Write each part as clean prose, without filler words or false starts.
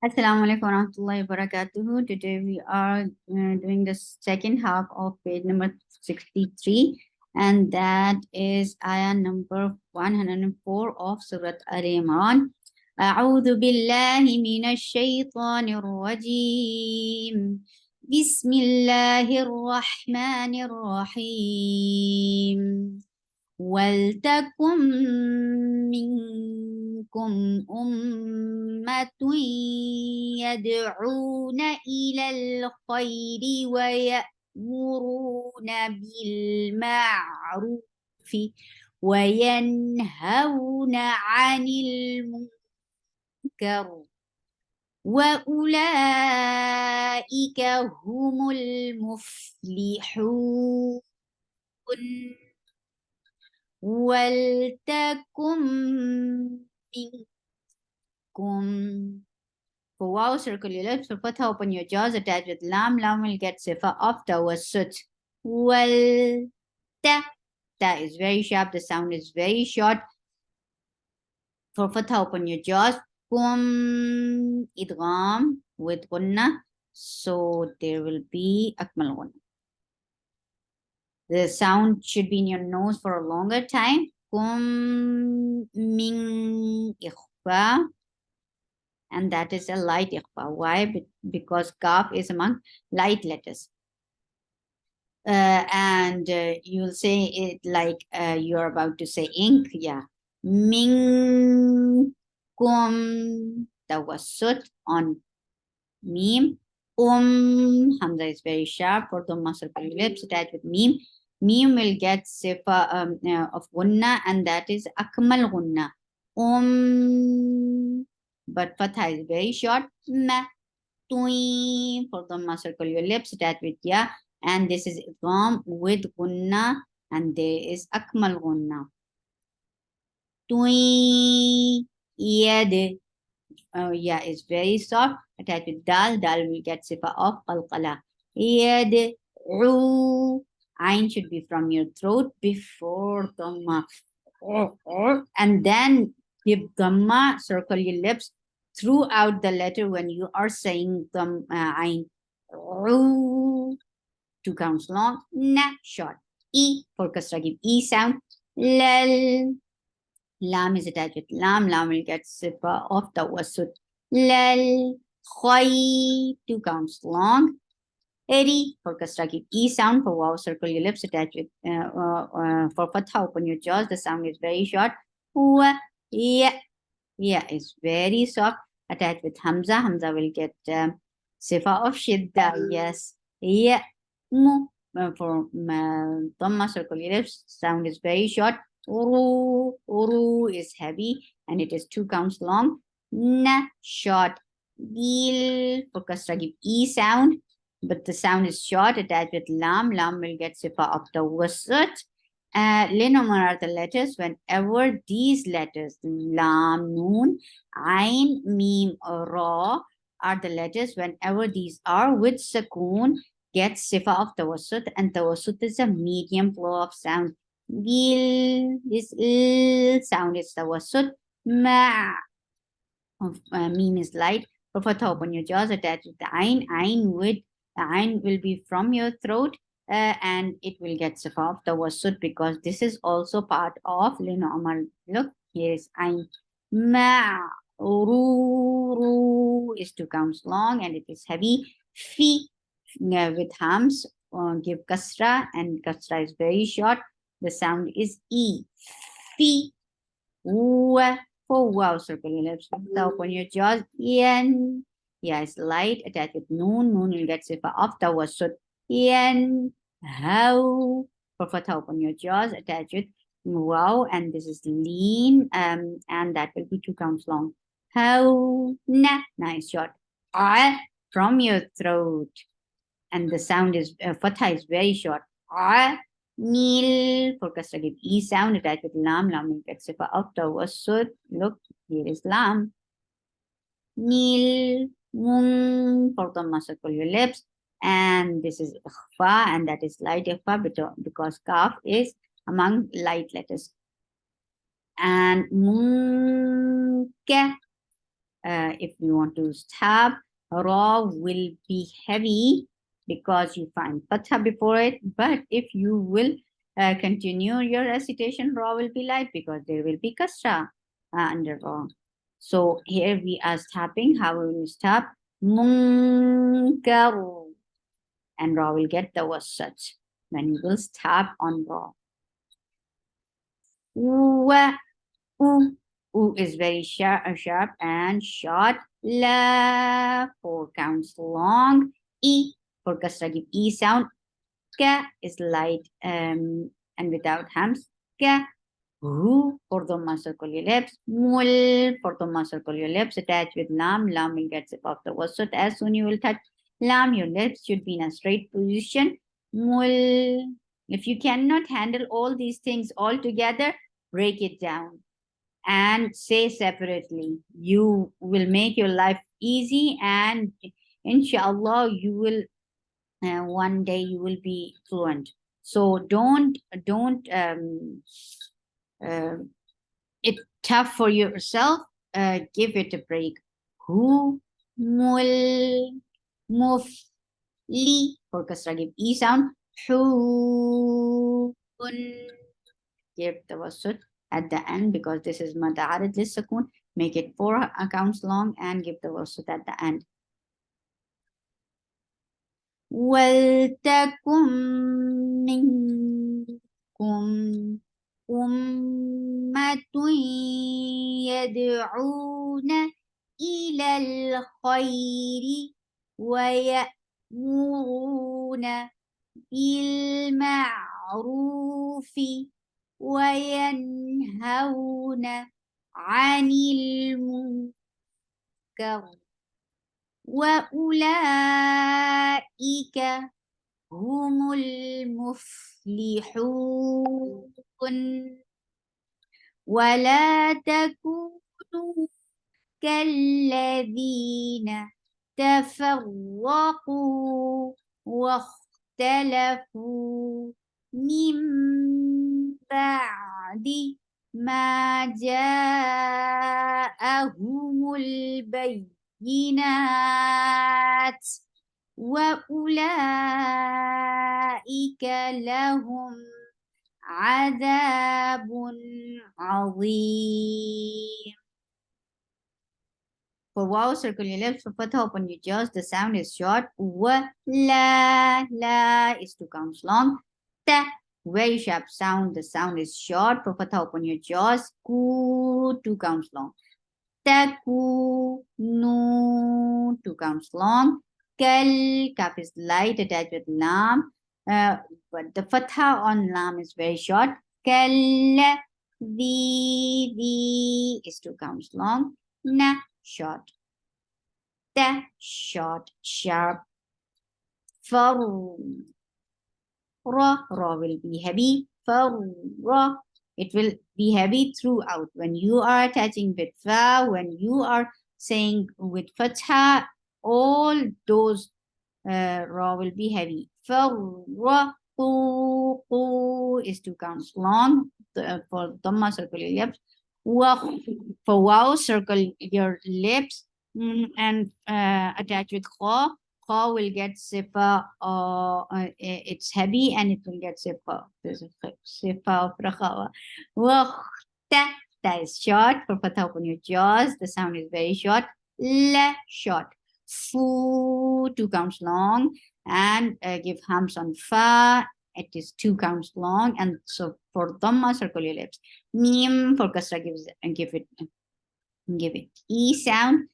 Assalamu alaikum warahmatullahi wabarakatuh. Today we are doing the second half of page number 63, and that is ayah number 104 of Surah Al-Imran. أعوذ بالله من الشيطان الرجيم بسم الله الرحمن الرحيم ولتكن منكم أمة يدعون إلى الخير ويأمرون بالمعروف وينهون عن المنكر وأولئك هم المفلحون ولتكن منكم. For wow, circle your lips. For fatha, open your jaws. Attach with lam. Lam will get sifa of tawassut. Well, ta. Ta is very sharp. The sound is very short. For fatha, open your jaws. Kum idgham with gunna. So there will be akmal gunna. The sound should be in your nose for a longer time. Kum min ikhfa. And that is a light ikhfa. Why? Because kaf is among light letters. And you'll say it like you're about to say ink. Yeah. Min kum tawassut on meme. Hamza is very sharp for the muscle lips attached with meme. Meme will get sifa of gunna, and that is akmal gunna. But fatha is very short. Ma, tui for the muscle your lips attached with ya, and this is idgham with gunna, and there is akmal gunna. Tui yad. Yeah, is very soft. Attached with dal. Dal will get sifa of qalqala. Yad'u. Ain should be from your throat before dhamma. And then give dhamma, circle your lips throughout the letter when you are saying ain. Two counts long. Na, short. E for kasra, give E sound. Lal. Lam is attached with lam. Lam will get sifa of tawassut. Lal. Khoi. Two counts long. Eri for kasra, keep E sound. For wow, circle your lips. Attached with for fatha, open your jaws. The sound is very short. Wa. Yeah. Yeah is very soft. Attached with hamza. Hamza will get sifa of shidda. Yes. Yeah. Mu. For dhamma, circle your lips. Sound is very short. Uru, uru is heavy and it is two counts long. Na, short. Gil, for kasra, give E sound, but the sound is short. Attached with lam. Lam will get sifa of the wasat. Linomar are the letters whenever these letters, lam, noon, ain, mim, ra, are the letters whenever these are with sakoon, get sifa of tawassut, and tawassut is a medium flow of sound. Gil, this sound is tawassut. Ma, meme is light. For fatha, open your jaws, attach with the ain. Ain will be from your throat, and it will get sifa of tawassut because this is also part of linomar. Look, here is ain. Ma, ru is two counts long and it is heavy. Fi with hams, give kasra, and kasra is very short. The sound is E. Fi. Wa. For wow, circle your lips. Open your jaws. Yen. Yeah, it's light. Attached with noon. Noon will get sifa of tawassut. Yen. How. For fatha, open your jaws. Attach with wow. And this is lean. And that will be two counts long. How. Na. Nice short. Ah. From your throat. And the sound is, fatha is very short. Ah. Nil for kasra, give E sound attached with lam. Lam will get sifa of tawassut. Look, here is lam. Nil mung for dhamma, circle your lips. And this is ikhfa, and that is light ikhfa because kaf is among light letters. And munka, if you want to stop, Ra will be heavy because you find Fatha before it. But if you will continue your recitation, Ra will be light because there will be Kasra under Ra. So here we are stopping. How will we stop? Munkar. And Ra will get the wasat. Then you will stop on Ra. Wa, u. U is very sharp and short. La, 4 counts long. E, for kasra, give E sound. Ka is light and without hams. Ka, Ru, for dhamma, circle your lips. Mul, for dhamma, circle your lips. Attach with lam. Lam will get zip off the wasat. As soon you will touch lam, your lips should be in a straight position. Mul. If you cannot handle all these things all together, break it down and say separately. You will make your life easy, and inshallah you will one day you will be fluent. So don't uh, it tough for yourself. Give it a break. Hu, mul, muf, li, for kasra, give e sound. Hu, give the wasut at the end because this is mad'arid lissakun. Make it 4 accounts long and give the wasut at the end. وَلْتَكُمْ مِنْكُمْ أُمَّةٌ يَدْعُونَ إِلَى الْخَيْرِ وَيَأْمُرُونَ بِالْمَعْرُوفِ وَيَنْهَوْنَ عَنِ الْمُنكَرِ وَأُولَئِكَ هُمُ الْمُفْلِحُونَ وَلَا تَكُونُوا كَالَّذِينَ تَفَرَّقُوا واختلفوا من بعد ما جاءهم البينات وأولئك لهم عذاب عظيم. For wow, circle your lips. For fatha, open your jaws. The sound is short. Wa, la is 2 counts long. Ta, very sharp sound. The sound is short. For fatha, open your jaws. Ku, 2 counts long. Taku, nu, 2 counts long. Kal, kaf is light, attached with lam. But the fatha on lam is very short. Kal, the is 2 counts long. Na, short. Ta, short, sharp. Far, ra will be heavy. Far, it will be heavy throughout. When you are attaching with fa, when you are saying with fatha, all those ra will be heavy. Far, is 2 counts long. For dhamma, circle your lips. For wow, circle your lips and attach with kha. Kha will get sifa, it's heavy and it will get sifa. This is sifa of rakhawa. Ta is short. For fatha, open your jaws. The sound is very short. La, short. Fu, 2 counts long. And give hums on fa. It is 2 counts long. And so for dhamma, circle your lips. Mim, for kasra, give it E sound.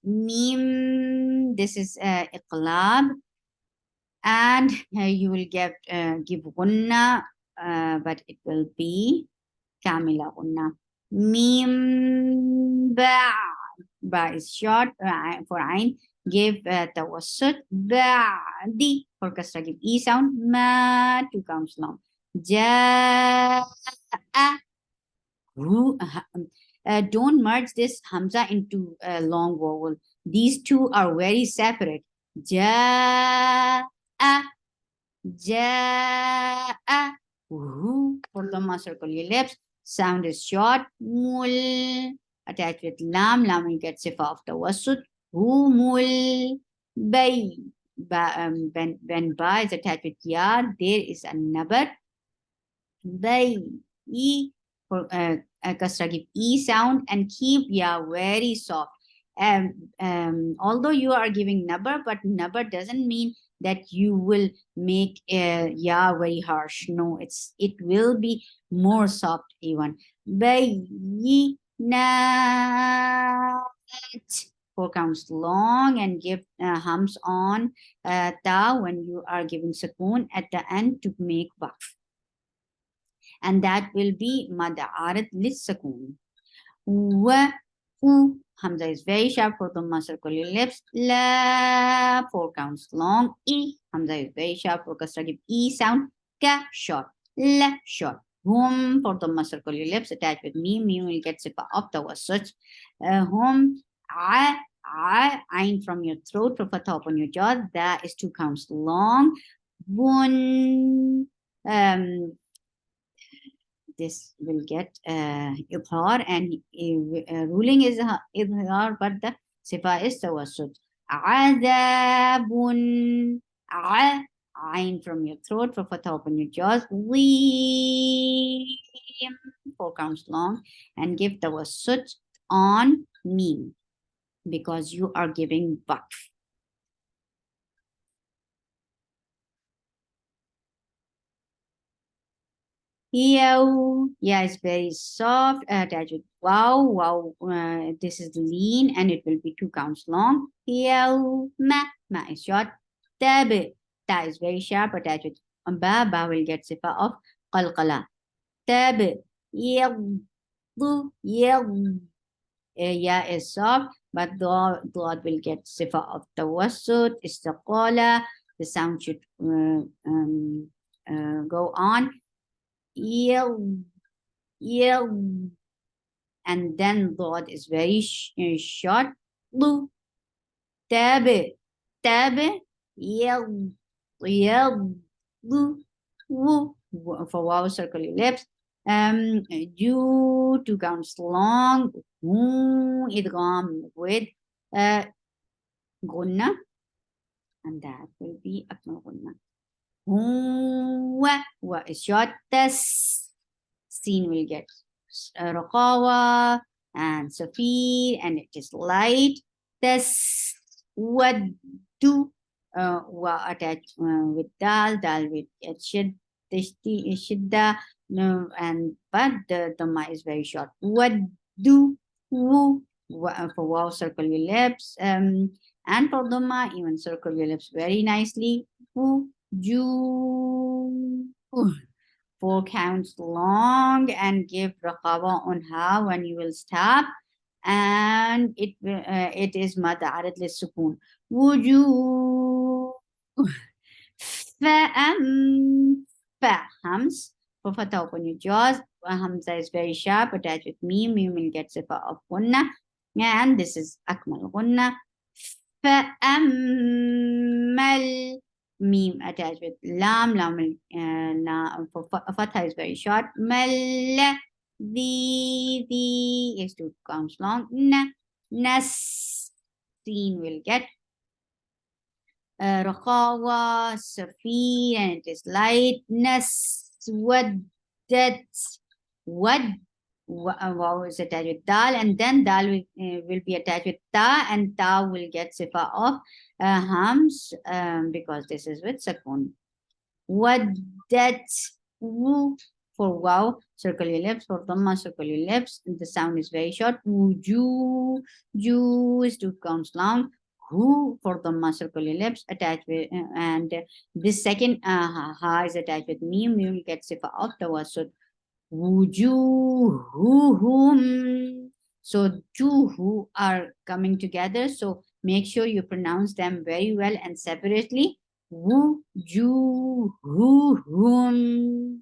Mim, this is iqlab. And you will give gunna, but it will be kamila gunna. Mim, ba is short for ain. Give tawassut. Ba'di, for kasra, give E sound. Ma, 2 counts long. Ja'a, don't merge this hamza into a long vowel. These two are very separate. Ja, ja, for dhamma, circle your lips. Sound is short. Mul, attached with lam, lam will get sifa of tawassut. Humul bay. When ba is attached with ya, there is a nabar. Bay. E for kasra, give e sound and keep ya very soft. Although you are giving nabar, but nabar doesn't mean that you will make ya very harsh. No, it will be more soft even. Bayinat. 4 counts long and give hums on ta when you are giving sukoon at the end to make waqf. And that will be mad arid lis sukoon. Wa, u, hamza is very sharp for the circle your lips. La, 4 counts long. E, hamza is very sharp for kasra, give e sound. Ka, short. La, short. Hum, for the circle your lips, attached with me. Me will get sifa of the wassuch. Hum, a, ain from your throat, for fatha upon your jaw. That is 2 counts long. Bun, this will get ibhar, and ruling is ibhar, but the sifa is tawassut. Adabun, ain from your throat, for fatha open your jaws. Weem, 4 counts long, and give tawassut on meme because you are giving waqf. Yeah, it's very soft. Attached with wow. This is lean, and it will be 2 counts long. Ma is short. Tab, ta is very sharp. Attached with ba will get sifa of qalqala. Tab, yadu, yeah is soft, but dot will get sifa of tawassut. Istaqala, the sound should go on. Yield, and then dot is very short. Lu, tabe, yield, lu, wu. For wow, circle your lips. You 2 counts long. Idgham with gunna, and that will be akmal gunna. Wa is short. Tas, scene will get raqawa and safir, and it is light. Tas, what do wa attached with dal will get shidda, no, and but the ma is very short. What do wu, for wow, circle your lips, and for the ma, even circle your lips very nicely. Wu, ju, 4 counts long, and give raqaba on ha when you will stop, and it is mad arid lis sukun. Wuju, hams, for fatha open your jaws. Hamza is very sharp, attached with meme. Meme will get sifa of gunna, and this is akmal gunna. Fa'ammal, meme attached with lam. Lam will, for fatha is very short. Mal, the is 2 counts long. Nas, scene will get raqawa, safir, and it is lightness. Waddat, wow is attached with dal, and then dal will be attached with ta, and ta will get sifa of hams, because this is with sakun. Waddat, wu, for wow, circle your lips. For dhamma, circle your lips. The sound is very short. Wuju, ju is 2 counts long. Who, for dhamma, circle your lips, attached with, and this second ha is attached with meme. You will get sifa of tawassut. Wujuhuhum. So juhu are coming together. So make sure you pronounce them very well and separately. Wujuhuhum.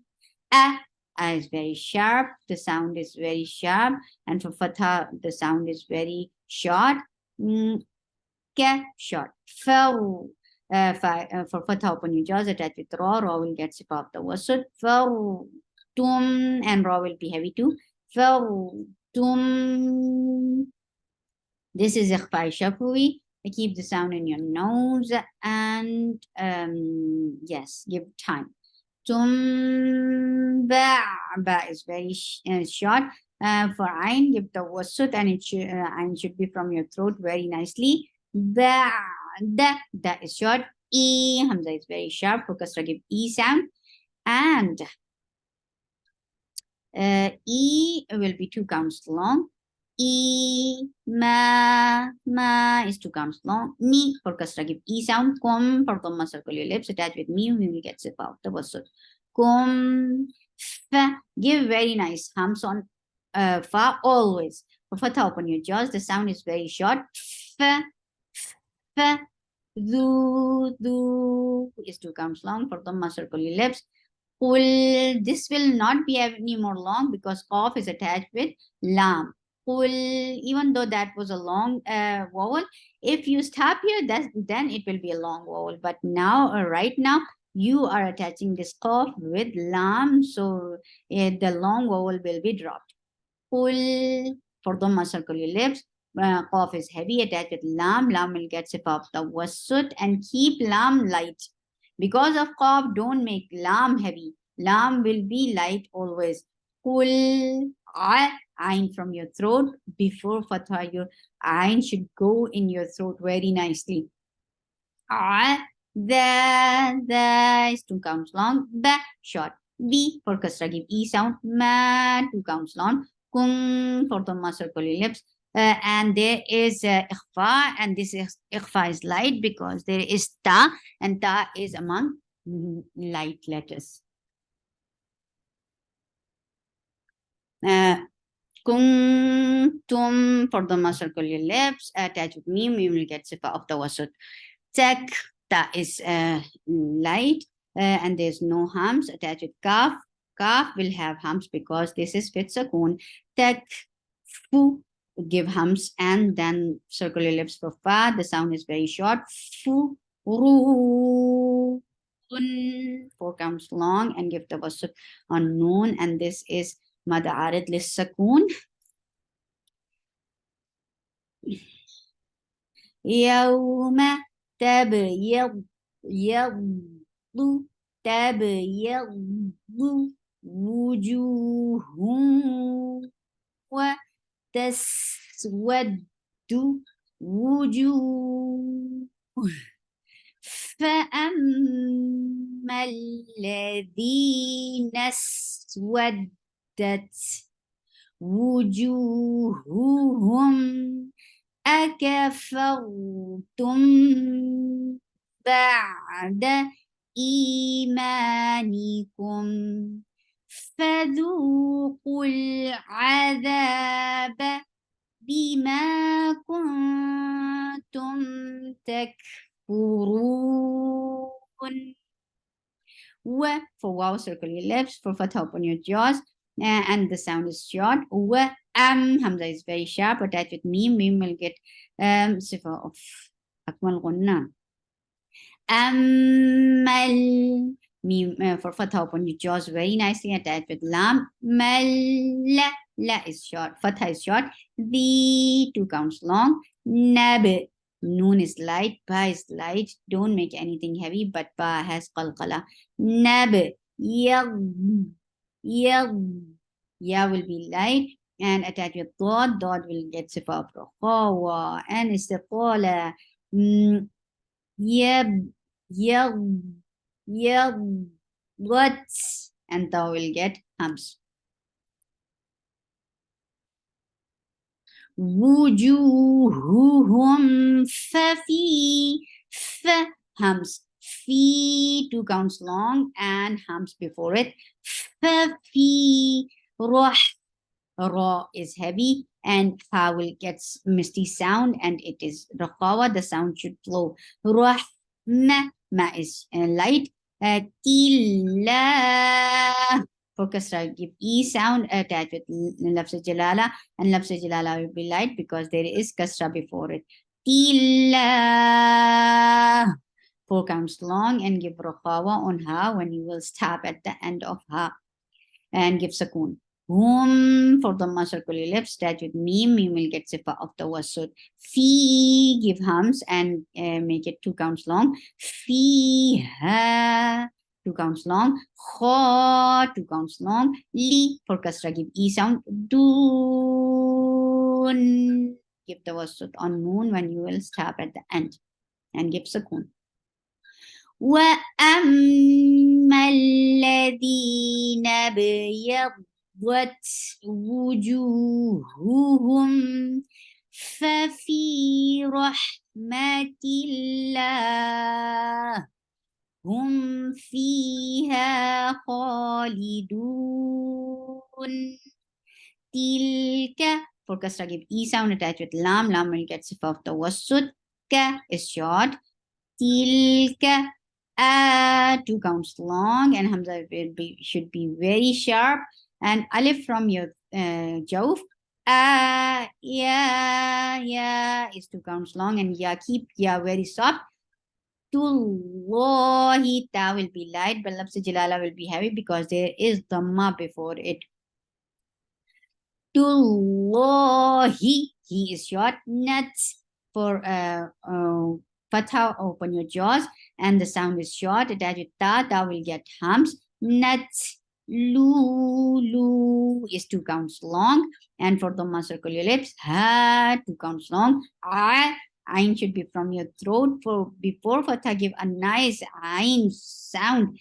Is very sharp. The sound is very sharp. And for fatha, the sound is very short. Ka, short. For fatha, open your jaws, attached with ra. Ra will get sifa of the wasut. Tum, and ra will be heavy too. Tum. This is ikhfa shafwi. Keep the sound in your nose and yes, give time. Tum ba. Ba is very short. For ain, give the wasut and ain should be from your throat very nicely. Ba. Da is short. E. Hamza is very sharp. For kasra, give E sound. And E will be 2 counts long. E, ma is 2 counts long. Ni for kasra, give E sound. Kum for dhamma, circle your lips. Attach with me, we will get zip out. The wasut. Kum, fa, give very nice hums on fa always. For fatha, open your jaws. The sound is very short. Fa, fa, du is 2 counts long. For dhamma, circle your lips. Qul, this will not be any more long because qaf is attached with lam. Qul, even though that was a long vowel, if you stop here, then it will be a long vowel. But now, right now, you are attaching this qaf with lam, so the long vowel will be dropped. Qul, for dhamma, circle your lips. Qaf is heavy, attached with lam. Lam will get sip of the wasut and keep lam light. Because of qaf, don't make lam heavy. Lam will be light always. Qul, ain from your throat. Before fatha, your ain should go in your throat very nicely. The is 2 counts long. The short. B for kasra, give E sound. Ma 2 counts long. Kung for dhamma, circle your lips. And there is ikhfa, and this is ikhfa is light because there is ta, and ta is among light letters. Kung tum for dhamma, circle your lips. Attach with mim, we will get sifa of the wasut. Tek, ta is light, and there's no hums. Attached with kaf. Kaf will have hums because this is with sakun. Tek, fu, give hums, and then circle your lips for fa. The sound is very short. Fu, ru, un, 4 counts long, and give the wasut on noon, and this is mad arid lis sakun. يوم تبيض تبيض وجوه وتسود وجوه فأما الذين اسودت وجوههم أكفرتم بعد إيمانكم فذوقوا العذاب بما كنتم تكفرون. For wow, circle your lips. For fatha, open your jaws. And the sound is short. Hamza is very sharp. Attached with mim. Mim will get sifa of akmal gunna. Amal. Mim, for fatha, open your jaws very nicely. Attached with lam. Mal. La is short. Fatha is short. The 2 counts long. Nab. Noon is light. Ba is light. Don't make anything heavy, but ba has qalqala. Nab. Yag. Ya will be light, and attached with dot. Dot will get sifa of rukhawa and istiqala. Yab. What? And thou will get hums. Wujuhuhum fafi. Hums. Fi 2 counts long and hums before it. Fafi. Roh. Ra is heavy and ha will get misty sound, and it is raqawa. The sound should flow. Roh. Ma is light. Tilla. For kasra, give E sound attached with lafz jalala, and lafz jalala will be light because there is kasra before it. Tilla. 4 counts long, and give raqawa on ha when you will stop at the end of ha, and give sakun. Hum, for the circular lips, start with meme. Meme will get sifa of the wasud. Fee, give hums and make it 2 counts long. Fiha, 2 counts long. Kha, 2 counts long. Li, for kasra, give e sound. Dun, give the wasud on noon when you will stop at the end and give sukoon. وأما الذين ابيضت وجوههم ففي رحمة الله هم فيها خالدون تلك for kasra give e sound attached with lam. Lam will get sifa of tawassut. Ka is short. Tilka 2 counts long, and hamza should be very sharp, and alif from your jawf. Ya is 2 counts long, and ya keep ya very soft. Tullahi, ta will be light, but lafz jalala will be heavy because there is dhamma before it. Tullahi, he is short. Nuts for fatha, open your jaws, and the sound is short. Attach with ta, ta will get hums. Nuts, lu is 2 counts long, and for the circle your lips, ha, 2 counts long. Ain should be from your throat. For before fatha, give a nice ain sound.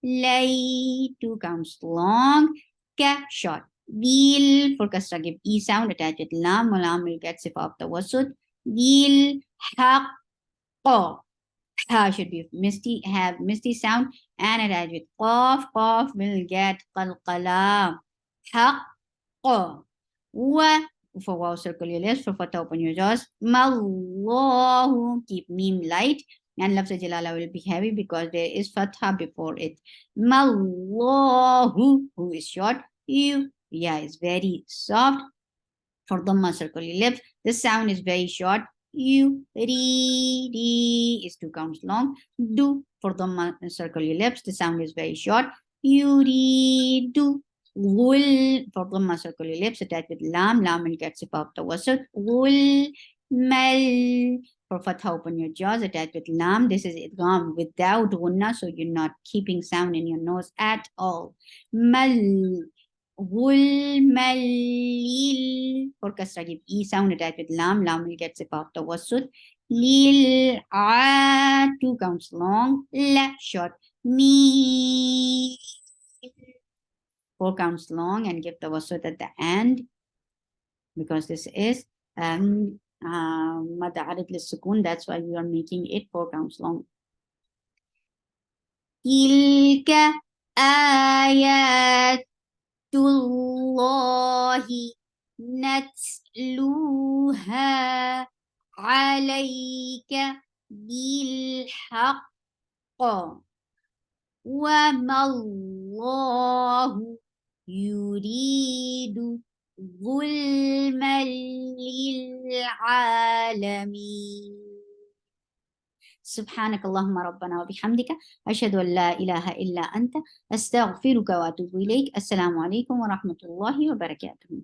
Lay, 2 counts long. Ka, short. Dil, for kasra, give e sound, attach with lam. Lam will get sifa of the wasud. Dil, haq, ha should be misty, have misty sound, and attach with qaf. Qaf will get qalqala. Haq, wa, for wow, circle your lips. For fatha, open your jaws. Mallahu, keep meme light. And lafz jalala will be heavy because there is fatha before it. Mallahu, who is short. You, yeah, is very soft. For dhamma, circle your lips. The sound is very short. You, ri is 2 counts long. Do, for dhamma, circle your lips. The sound is very short. You, do. Will, for dhamma, circle your lips. Attach with lam. Lam will get sifa of tawassut. Will, mal. For fatha, open your jaws. Attach with lam. This is idgham without gunna, so you're not keeping sound in your nose at all. Mal. Malil, for kasra, give e sound, attached with lam. Lam will get sifa of tawassut. Lil, 2 counts long. La, short. Me, 4 counts long, and give tawassut at the end because this is mad arid lis-sukun. That's why we are making it 4 counts long. Tilka ayat الله نتلوها عليك بالحق وما الله يريد ظلما للعالمين. سبحانك اللهم ربنا وبحمدك أشهد أن لا إله إلا أنت أستغفرك وأتوب إليك. السلام عليكم ورحمة الله وبركاته.